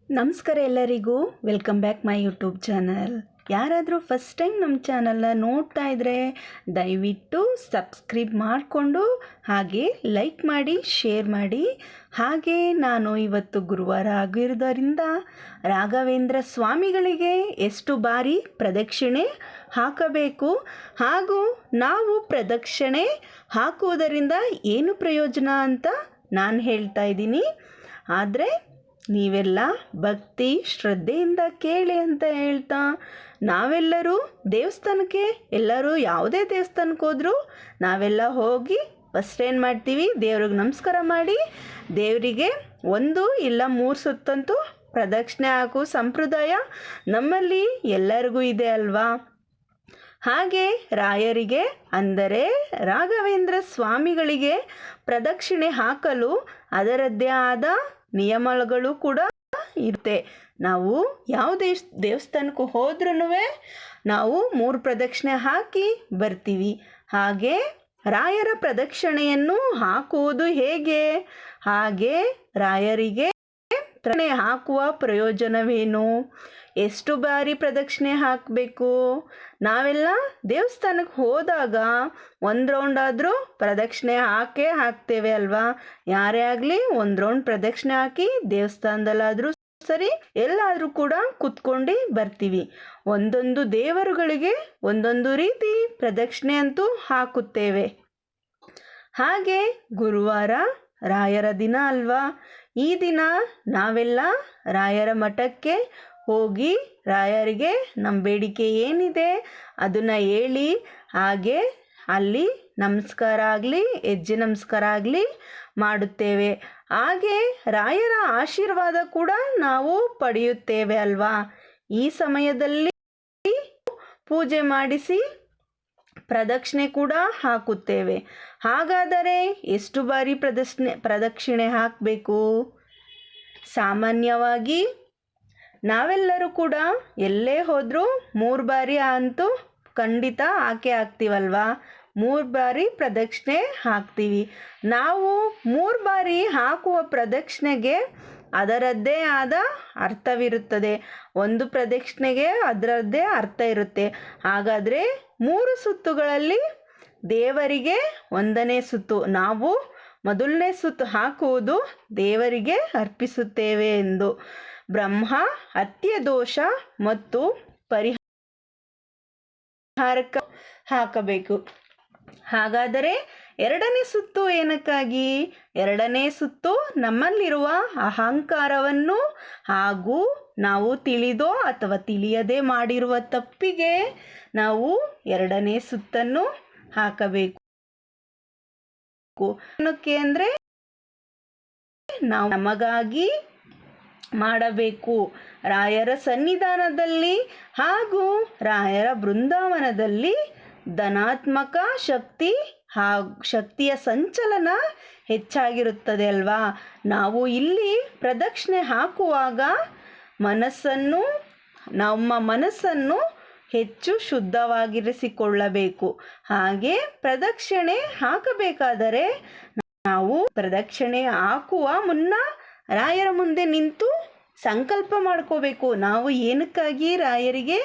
ನಮಸ್ಕಾರ ಎಲ್ಲರಿಗೂ, welcome back my YouTube channel. ಯಾರಾದರೂ ಫಸ್ಟ್ ಟೈಮ್ ನಮ್ಮ ಚಾನಲ್ನ ನೋಡ್ತಾ ಇದ್ದರೆ ದಯವಿಟ್ಟು ಸಬ್ಸ್ಕ್ರೈಬ್ ಮಾಡಿಕೊಂಡು ಹಾಗೆ ಲೈಕ್ ಮಾಡಿ, ಶೇರ್ ಮಾಡಿ. ಹಾಗೆ ನಾನು ಇವತ್ತು ಗುರುವಾರ ಆಗಿರೋದರಿಂದ ರಾಘವೇಂದ್ರ ಸ್ವಾಮಿಗಳಿಗೆ ಎಷ್ಟು ಬಾರಿ ಪ್ರದಕ್ಷಿಣೆ ಹಾಕಬೇಕು ಹಾಗೂ ನಾವು ಪ್ರದಕ್ಷಿಣೆ ಹಾಕುವುದರಿಂದ ಏನು ಪ್ರಯೋಜನ ಅಂತ ನಾನು ಹೇಳ್ತಾ ಇದ್ದೀನಿ. ಆದರೆ ನೀವೆಲ್ಲ ಭಕ್ತಿ ಶ್ರದ್ಧೆಯಿಂದ ಕೇಳಿ ಅಂತ ಹೇಳ್ತಾ, ನಾವೆಲ್ಲರೂ ದೇವಸ್ಥಾನಕ್ಕೆ ಎಲ್ಲರೂ ಯಾವುದೇ ದೇವಸ್ಥಾನಕ್ಕೆ ಹೋದರೂ ನಾವೆಲ್ಲ ಹೋಗಿ ಫಸ್ಟ್ ಏನು ಮಾಡ್ತೀವಿ, ದೇವ್ರಿಗೆ ನಮಸ್ಕಾರ ಮಾಡಿ ದೇವರಿಗೆ 1 ಇಲ್ಲ 3 ಸುತ್ತಂತೂ ಪ್ರದಕ್ಷಿಣೆ ಹಾಕೋ ಸಂಪ್ರದಾಯ ನಮ್ಮಲ್ಲಿ ಎಲ್ಲರಿಗೂ ಇದೆ ಅಲ್ವಾ. ಹಾಗೆ ರಾಯರಿಗೆ ಅಂದರೆ ರಾಘವೇಂದ್ರ ಸ್ವಾಮಿಗಳಿಗೆ ಪ್ರದಕ್ಷಿಣೆ ಹಾಕಲು ಅದರದ್ದೇ ಆದ ನಿಯಮಗಳು ಕೂಡ ಇರುತ್ತೆ. ನಾವು ಯಾವ ದೇವಸ್ಥಾನಕ್ಕೂ ಹೋದ್ರೂ ನಾವು 3 ಪ್ರದಕ್ಷಿಣೆ ಹಾಕಿ ಬರ್ತೀವಿ. ಹಾಗೆ ರಾಯರ ಪ್ರದಕ್ಷಿಣೆಯನ್ನು ಹಾಕುವುದು ಹೇಗೆ, ಹಾಗೆ ರಾಯರಿಗೆ ಪ್ರದಕ್ಷಿಣೆ ಹಾಕುವ ಪ್ರಯೋಜನವೇನು, ಎಷ್ಟು ಬಾರಿ ಪ್ರದಕ್ಷಿಣೆ ಹಾಕಬೇಕು, ನಾವೆಲ್ಲ ದೇವಸ್ಥಾನಕ್ಕೆ ಹೋದಾಗ 1 ರೌಂಡ್ ಆದರೂ ಪ್ರದಕ್ಷಿಣೆ ಹಾಕ್ತೇವೆ ಅಲ್ವಾ. ಯಾರೇ ಆಗಲಿ 1 ರೌಂಡ್ ಪ್ರದಕ್ಷಿಣೆ ಹಾಕಿ ದೇವಸ್ಥಾನದಲ್ಲಾದರೂ ಸರಿ ಎಲ್ಲಾದರೂ ಕೂಡ ಕುತ್ಕೊಂಡು ಬರ್ತೀವಿ. ಒಂದೊಂದು ದೇವರುಗಳಿಗೆ ಒಂದೊಂದು ರೀತಿ ಪ್ರದಕ್ಷಿಣೆ ಅಂತೂ ಹಾಕುತ್ತೇವೆ. ಹಾಗೆ ಗುರುವಾರ ರಾಯರ ದಿನ ಅಲ್ವಾ. ಈ ದಿನ ನಾವೆಲ್ಲ ರಾಯರ ಮಠಕ್ಕೆ ಹೋಗಿ ರಾಯರಿಗೆ ನಮ್ಮ ಬೇಡಿಕೆ ಏನಿದೆ ಅದನ್ನು ಹೇಳಿ, ಹಾಗೆ ಅಲ್ಲಿ ನಮಸ್ಕಾರ ಆಗಲಿ ಹೆಜ್ಜೆ ನಮಸ್ಕಾರ ಆಗಲಿ ಮಾಡುತ್ತೇವೆ. ಹಾಗೆ ರಾಯರ ಆಶೀರ್ವಾದ ಕೂಡ ನಾವು ಪಡೆಯುತ್ತೇವೆ ಅಲ್ವಾ. ಈ ಸಮಯದಲ್ಲಿ ಪೂಜೆ ಮಾಡಿಸಿ ಪ್ರದಕ್ಷಿಣೆ ಕೂಡ ಹಾಕುತ್ತೇವೆ. ಹಾಗಾದರೆ ಎಷ್ಟು ಬಾರಿ ಪ್ರದಕ್ಷಿಣೆ ಹಾಕಬೇಕು? ಸಾಮಾನ್ಯವಾಗಿ ನಾವೆಲ್ಲರೂ ಕೂಡ ಎಲ್ಲೇ ಹೋದರೂ 3 ಬಾರಿ ಅಂತೂ ಖಂಡಿತ ಹಾಕ್ತೀವಲ್ವಾ. 3 ಬಾರಿ ಪ್ರದಕ್ಷಿಣೆ ಹಾಕ್ತೀವಿ. ನಾವು 3 ಬಾರಿ ಹಾಕುವ ಪ್ರದಕ್ಷಿಣೆಗೆ ಅದರದ್ದೇ ಆದ ಅರ್ಥವಿರುತ್ತದೆ. ಒಂದು ಪ್ರದಕ್ಷಿಣೆಗೆ ಅದರದ್ದೇ ಅರ್ಥ ಇರುತ್ತೆ. ಹಾಗಾದರೆ 3 ಸುತ್ತುಗಳಲ್ಲಿ ದೇವರಿಗೆ 1ನೇ ಸುತ್ತು ನಾವು ಮೊದಲನೇ ಸುತ್ತು ಹಾಕುವುದು ದೇವರಿಗೆ ಅರ್ಪಿಸುತ್ತೇವೆ ಎಂದು. ಬ್ರಹ್ಮ ಹತ್ಯೆ ದೋಷ ಮತ್ತು ಪರಿಹಾರಕ್ಕೆ ಹಾಕಬೇಕು. ಹಾಗಾದರೆ 2ನೇ ಸುತ್ತು ಏನಕ್ಕಾಗಿ? 2ನೇ ಸುತ್ತು ನಮ್ಮಲ್ಲಿರುವ ಅಹಂಕಾರವನ್ನು ಹಾಗೂ ನಾವು ತಿಳಿದೋ ಅಥವಾ ತಿಳಿಯದೆ ಮಾಡಿರುವ ತಪ್ಪಿಗೆ ನಾವು 2ನೇ ಸುತ್ತನ್ನು ಹಾಕಬೇಕು. ಏನಕ್ಕೆ ಅಂದರೆ ನಾವು ನಮಗಾಗಿ ಮಾಡಬೇಕು. ರಾಯರ ಸನ್ನಿಧಾನದಲ್ಲಿ ಹಾಗೂ ರಾಯರ ಬೃಂದಾವನದಲ್ಲಿ ಧನಾತ್ಮಕ ಶಕ್ತಿಯ ಸಂಚಲನ ಹೆಚ್ಚಾಗಿರುತ್ತದೆ ಅಲ್ವಾ. ನಾವು ಇಲ್ಲಿ ಪ್ರದಕ್ಷಿಣೆ ಹಾಕುವಾಗ ನಮ್ಮ ಮನಸ್ಸನ್ನು ಹೆಚ್ಚು ಶುದ್ಧವಾಗಿರಿಸಿಕೊಳ್ಳಬೇಕು. ಹಾಗೆ ಪ್ರದಕ್ಷಿಣೆ ಹಾಕಬೇಕಾದರೆ ನಾವು ಪ್ರದಕ್ಷಿಣೆ ಹಾಕುವ ಮುನ್ನ ರಾಯರ ಮುಂದೆ ನಿಂತು ಸಂಕಲ್ಪ ಮಾಡ್ಕೋಬೇಕು. ನಾವು ಏನಕ್ಕಾಗಿ ರಾಯರಿಗೆ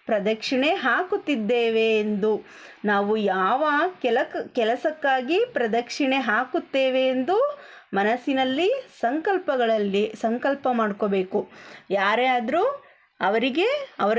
ಪ್ರದಕ್ಷಿಣೆ ಹಾಕುತ್ತಿದ್ದೇವೆ ಎಂದು, ನಾವು ಯಾವ ಕೆಲಸಕ್ಕಾಗಿ ಪ್ರದಕ್ಷಿಣೆ ಹಾಕುತ್ತೇವೆ ಎಂದು ಮನಸ್ಸಿನಲ್ಲಿ ಸಂಕಲ್ಪ ಮಾಡ್ಕೋಬೇಕು. ಯಾರೇ ಆದರೂ ಅವರಿಗೆ ಅವರ